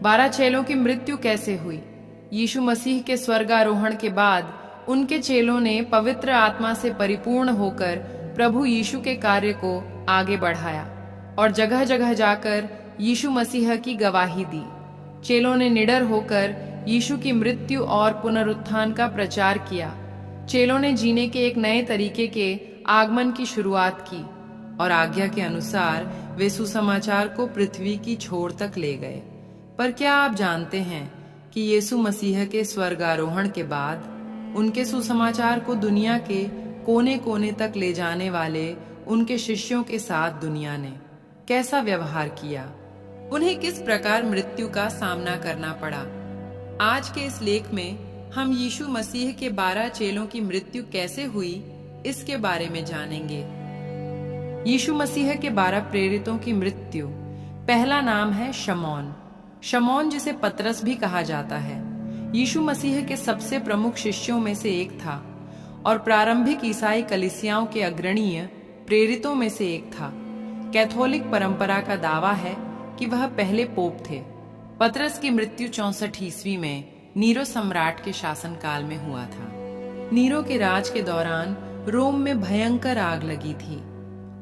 12 चेलों की मृत्यु कैसे हुई? यीशु मसीह के स्वर्गारोहण के बाद उनके चेलों ने पवित्र आत्मा से परिपूर्ण होकर प्रभु यीशु के कार्य को आगे बढ़ाया और जगह जगह जाकर यीशु मसीह की गवाही दी। चेलों ने निडर होकर यीशु की मृत्यु और पुनरुत्थान का प्रचार किया। चेलों ने जीने के एक नए तरीके के आगमन की शुरुआत की और आज्ञा के अनुसार वे सुसमाचार को पृथ्वी की छोर तक ले गए। पर क्या आप जानते हैं कि यीशु मसीह के स्वर्गारोहण के बाद उनके सुसमाचार को दुनिया के कोने कोने तक ले जाने वाले उनके शिष्यों के साथ दुनिया ने कैसा व्यवहार किया? उन्हें किस प्रकार मृत्यु का सामना करना पड़ा? आज के इस लेख में हम यीशु मसीह के 12 चेलों की मृत्यु कैसे हुई इसके बारे में जानेंगे। यीशु मसीह के 12 प्रेरितों की मृत्यु। पहला नाम है शमौन। शमौन जिसे पतरस भी कहा जाता है, यीशु मसीह के सबसे प्रमुख शिष्यों में से एक था और प्रारंभिक ईसाई कलीसियाओं के अग्रणीय प्रेरितों में से एक था। कैथोलिक परंपरा का दावा है कि वह पहले पोप थे। पतरस की मृत्यु 64 ईस्वी में नीरो सम्राट के शासनकाल में हुआ था। नीरो के राज के दौरान रोम में भयंकर आग लगी थी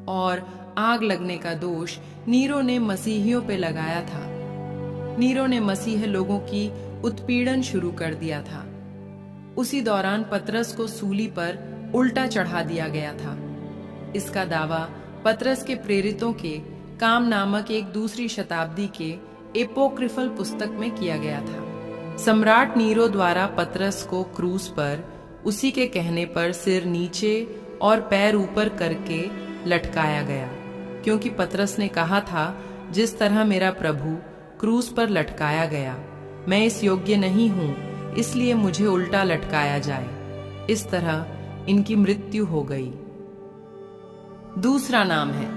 और आग लगने का दोष नीरो ने मसीहियों पे लगाया था। नीरो ने मसीह लोगों की उत्पीड़न शुरू कर दिया था। उसी दौरान पतरस को सूली पर उल्टा चढ़ा दिया गया था। इसका दावा पतरस के प्रेरितों के काम नामक एक दूसरी शताब्दी के एपोक्रिफल पुस्तक में किया गया था। सम्राट नीरो द्वारा पतरस को क्रूस पर उसी के कहने पर सिर नीचे और पैर ऊपर करके लटकाया गया, क्योंकि पतरस ने कहा था, जिस तरह मेरा प्रभु क्रूस पर लटकाया गया, मैं इस योग्य नहीं हूँ, इसलिए मुझे उल्टा लटकाया जाए। इस तरह इनकी मृत्यु हो गई। दूसरा नाम है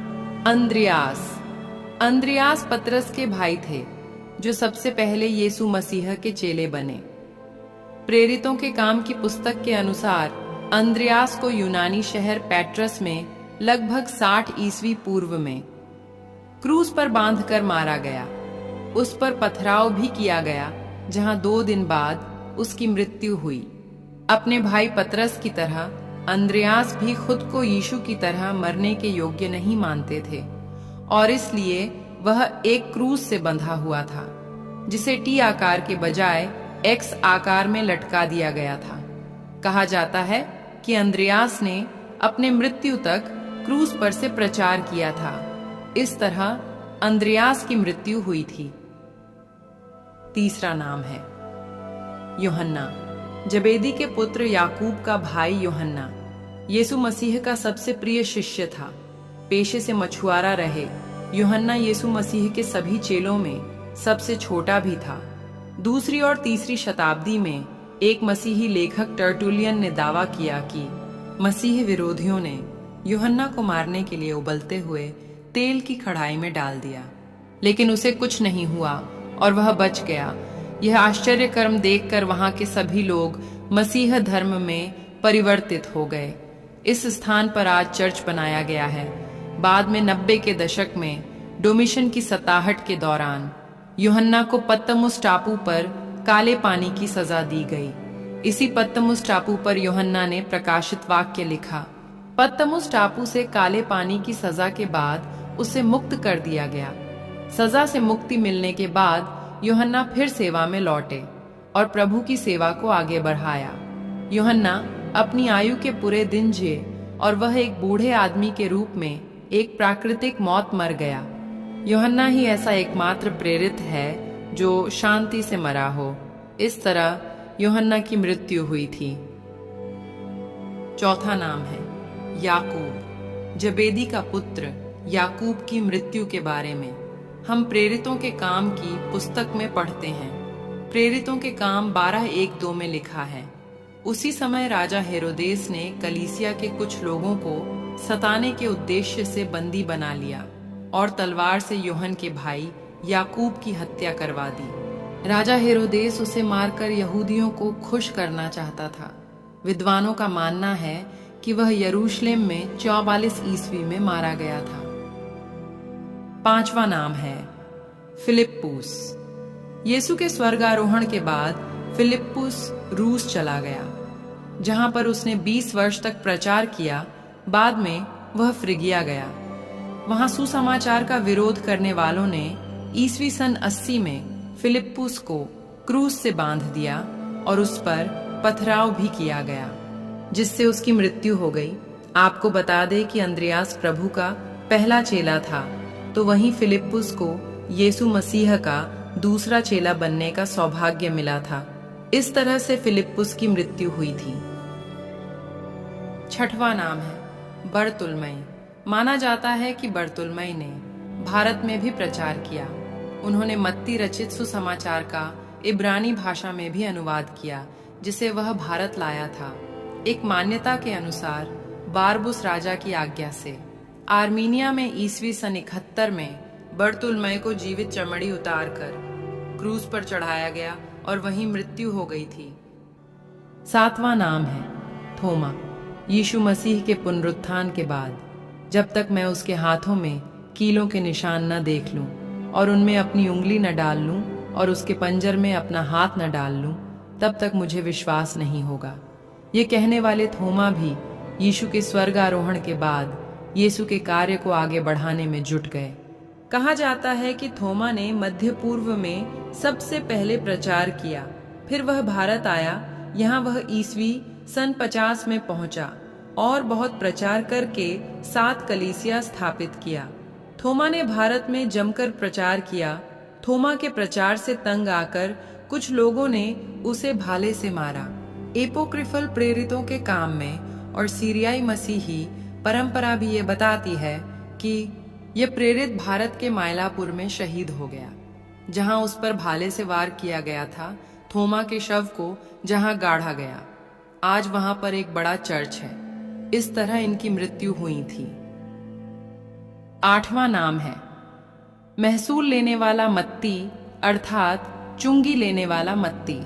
अंद्रियास। अंद्रियास पतरस के भाई थे, जो सबसे पहले यीशु मसीह के चेले बने। प्रेरितों के काम की पुस्तक के अनुसार अंद्रियास को यूनानी शहर पैट्रस में लगभग 60 ईस्वी पूर्व में क्रूस पर बांधकर मारा गया। उस पर पथराव भी किया गया, जहां 2 दिन बाद उसकी मृत्यु हुई। अपने भाई पतरस की तरह अंद्रियास भी खुद को यीशु की तरह मरने के योग्य नहीं मानते थे और इसलिए वह एक क्रूस से बंधा हुआ था, जिसे टी आकार के बजाय एक्स आकार में लटका दिया गया था। कहा जाता है कि अंद्रियास ने अपने मृत्यु तक क्रूस पर से प्रचार किया था। इस तरह अंद्रियास की मृत्यु हुई थी। तीसरा नाम है यूहन्ना। जबेदी के पुत्र याकूब का भाई यूहन्ना यीशु मसीह का सबसे प्रिय शिष्य था। पेशे से मछुआरा रहे यूहन्ना यीशु मसीह के सभी चेलों में सबसे छोटा भी था। दूसरी और तीसरी शताब्दी में एक मसीही लेखक टर्टुलियन ने दावा किया कि मसीह विरोधियों ने यूहन्ना को मारने के लिए उबलते हुए तेल की कढ़ाई में डाल दिया, लेकिन उसे कुछ नहीं हुआ और वह बच गया। यह आश्चर्य कर्म देखकर वहां के सभी लोग मसीह धर्म में परिवर्तित हो गए। इस स्थान पर आज चर्च बनाया गया है। बाद में 90 के दशक में डोमिशन की सताहट के दौरान यूहन्ना को पत्तमुस टापू पर काले पानी की सजा दी गई। इसी पत्तमुस टापू पर यूहन्ना ने प्रकाशित वाक्य लिखा। पत्तमुस टापू से काले पानी की सजा के बाद उसे मुक्त कर दिया गया। सजा से मुक्ति मिलने के बाद यूहन्ना फिर सेवा में लौटे और प्रभु की सेवा को आगे बढ़ाया। यूहन्ना अपनी आयु के पूरे दिन जिए और वह एक बूढ़े आदमी के रूप में एक प्राकृतिक मौत मर गया। यूहन्ना ही ऐसा एकमात्र प्रेरित है जो शांति से मरा हो। इस तरह यूहन्ना की मृत्यु हुई थी। चौथा नाम है याकूब। जबेदी का पुत्र याकूब की मृत्यु के बारे में हम प्रेरितों के काम की पुस्तक में पढ़ते हैं। प्रेरितों के काम 12:1-2 में लिखा है, उसी समय राजा हेरोदेस ने कलीसिया के कुछ लोगों को सताने के उद्देश्य से बंदी बना लिया और तलवार से यूहन्ना के भाई याकूब की हत्या करवा दी। राजा हेरोदेस उसे मारकर यहूदियों को खुश करना चाहता था। विद्वानों का मानना है कि वह यरूशलेम में 44 ईस्वी में मारा गया था। पांचवा नाम है फिलिप्पुस। यीशु के स्वर्गारोहण के बाद फिलिप्पुस रूस चला गया, जहां पर उसने 20 वर्ष तक प्रचार किया। बाद में वह फ्रिगिया गया। वहां सुसमाचार का विरोध करने वालों ने ईस्वी सन 80 में फिलिप्पुस को क्रूस से बांध दिया और उस पर पथराव भी किया गया, जिससे उसकी मृत्यु हो गई। आपको बता दें कि अंद्रयास प्रभु का पहला चेला था, तो वहीं फिलिप्पुस को यीशु मसीह का दूसरा चेला बनने का सौभाग्य मिला था। इस तरह से फिलिप्पुस की मृत्यु हुई थी। छठवां नाम है बरतुल्मै। माना जाता है कि बरतुल्मै ने भारत में भी प्रचार किया। उन्होंने मत्ती रचित सुसमाचार का इब्रानी भाषा में भी अनुवाद किया, जिसे वह भारत लाया था। एक मान्यता के अनुसार बारबुस राजा की आज्ञा से आर्मीनिया में ईस्वी सन 71 में बरतुल्मै को जीवित चमड़ी उतारकर क्रूस पर चढ़ाया गया और वहीं मृत्यु हो गई थी। सातवां नाम है थोमा। यीशु मसीह के पुनरुत्थान के बाद, जब तक मैं उसके हाथों में कीलों के निशान न देख लूं और उनमें अपनी उंगली न डाल लूं और उसके पंजर में अपना हाथ न डाल लूं, तब तक मुझे विश्वास नहीं होगा। ये कहने वाले थोमा भी यीशु के स्वर्गारोहण के बाद यीशु के कार्य को आगे बढ़ाने में जुट गए। कहा जाता है कि थोमा ने मध्य पूर्व में सबसे पहले प्रचार किया। फिर वह भारत आया। यहाँ वह ईस्वी सन 50 में पहुंचा और बहुत प्रचार करके 7 कलीसिया स्थापित किया। थोमा ने भारत में जमकर प्रचार किया। थोमा के प्रचार से तंग आकर कुछ लोगों ने उसे भाले से मारा। एपोक्रिफल प्रेरितों के काम में और सीरियाई मसीही परंपरा भी ये बताती है कि यह प्रेरित भारत के मायलापुर में शहीद हो गया, जहां उस पर भाले से वार किया गया था। थोमा के शव को जहां गाड़ा गया, आज वहां पर एक बड़ा चर्च है। इस तरह इनकी मृत्यु हुई थी। आठवां नाम है महसूल लेने वाला मत्ती, अर्थात चुंगी लेने वाला मत्ती।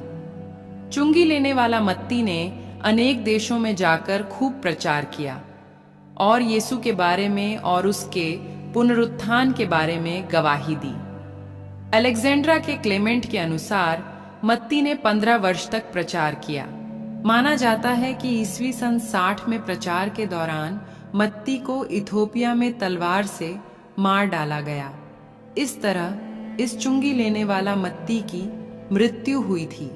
चुंगी लेने वाला मत्ती ने अनेक देशों में जाकर खूब प्रचार किया और यीशु के बारे में और उसके पुनरुत्थान के बारे में गवाही दी। अलेक्जेंड्रा के क्लेमेंट के अनुसार मत्ती ने 15 वर्ष तक प्रचार किया। माना जाता है कि ईस्वी सन 60 में प्रचार के दौरान मत्ती को इथोपिया में तलवार से मार डाला गया। इस तरह इस चुंगी लेने वाला मत्ती की मृत्यु हुई थी।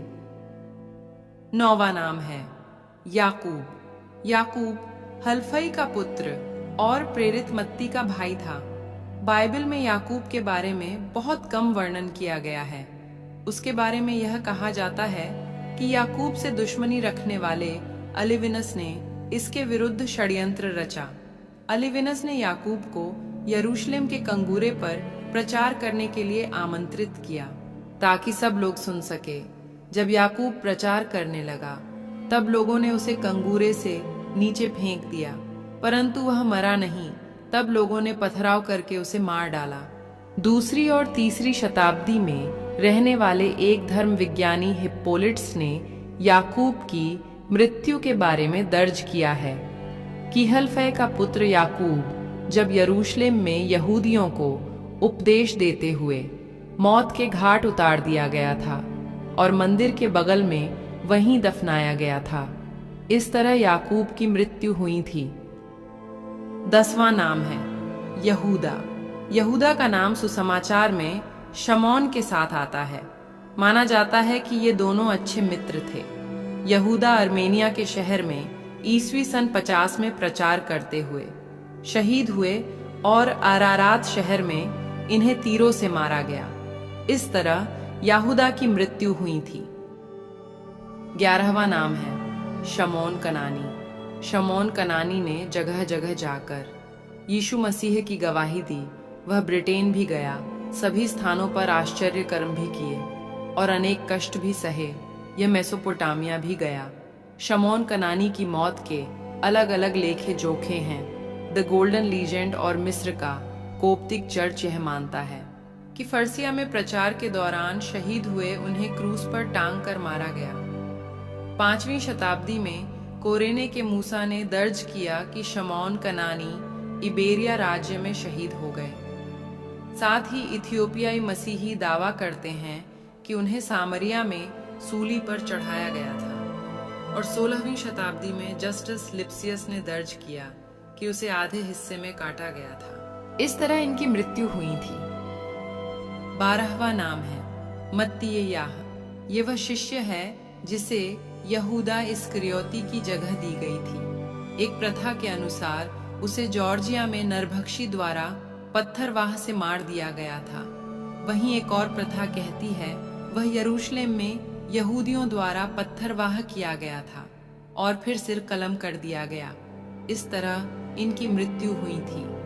9वां नाम है याकूब। याकूब हल्फई का पुत्र और प्रेरित मत्ती का भाई था। बाइबल में याकूब के बारे में बहुत कम वर्णन किया गया है। उसके बारे में यह कहा जाता है कि याकूब से दुश्मनी रखने वाले अलिविनस ने इसके विरुद्ध षड्यंत्र रचा। अलिविनस ने याकूब को यरूशलेम के कंगूरे पर प्रचार करने के लिए आमंत्रित किया, ताकि सब लोग सुन सके। जब याकूब प्रचार करने लगा, तब लोगों ने उसे कंगूरे से नीचे फेंक दिया, परंतु वह मरा नहीं। तब लोगों ने पथराव करके उसे मार डाला। दूसरी और तीसरी शताब्दी में रहने वाले एक धर्म विज्ञानी हिप्पोलिट्स ने याकूब की मृत्यु के बारे में दर्ज किया है कि हल्फै का पुत्र याकूब जब यरूशलेम में यहूदियों को उपदेश देते हुए मौत के घाट उतार दिया गया था और मंदिर के बगल में वहीं दफनाया गया था। इस तरह याकूब की मृत्यु हुई थी। 10वां नाम है यहूदा। यहूदा का नाम सुसमाचार में शमौन के साथ आता है। माना जाता है कि ये दोनों अच्छे मित्र थे। यहूदा अर्मेनिया के शहर में ईस्वी सन 50 में प्रचार करते हुए शहीद हुए और अरारात शहर में इन्हें तीरों से मारा गया। इस तरह यहूदा की मृत्यु हुई थी। 11वां नाम है शमौन कनानी। शमौन कनानी ने जगह जगह जाकर यीशु मसीह की गवाही दी। वह ब्रिटेन भी गया, सभी स्थानों पर आश्चर्य कर्म भी किए और अनेक कष्ट भी सहे। यह मेसोपोटामिया भी गया। शमौन कनानी की मौत के अलग अलग लेखे जोखे हैं। द गोल्डन लीजेंड और मिस्र का कोप्तिक चर्च यह मानता है कि फर्सिया में प्रचार के दौरान शहीद हुए उन्हें क्रूस पर टांग कर मारा गया। 5वीं शताब्दी में कोरेने के मूसा ने दर्ज किया कि शमौन कनानी इबेरिया राज्य में शहीद हो गए। साथ ही इथियोपियाई मसीही दावा करते हैं कि उन्हें सामरिया में सूली पर चढ़ाया गया था, और 16वीं शताब्दी में जस्टिस लिप्सियस ने दर्ज किया कि उसे आधे हिस्से में काटा गया था। इस तरह इनकी मृत्यु हुई थी। 12वां नाम है मत्तियाह। ये वह शिष्य है जिसे यहूदा इस्करियोती की जगह दी गई थी। एक प्रथा के अनुसार उसे जॉर्जिया में नरभक्षी द्वारा पत्थरवाह से मार दिया गया था। वहीं एक और प्रथा कहती है वह यरूशलेम में यहूदियों द्वारा पत्थरवाह किया गया था और फिर सिर कलम कर दिया गया। इस तरह इनकी मृत्यु हुई थी।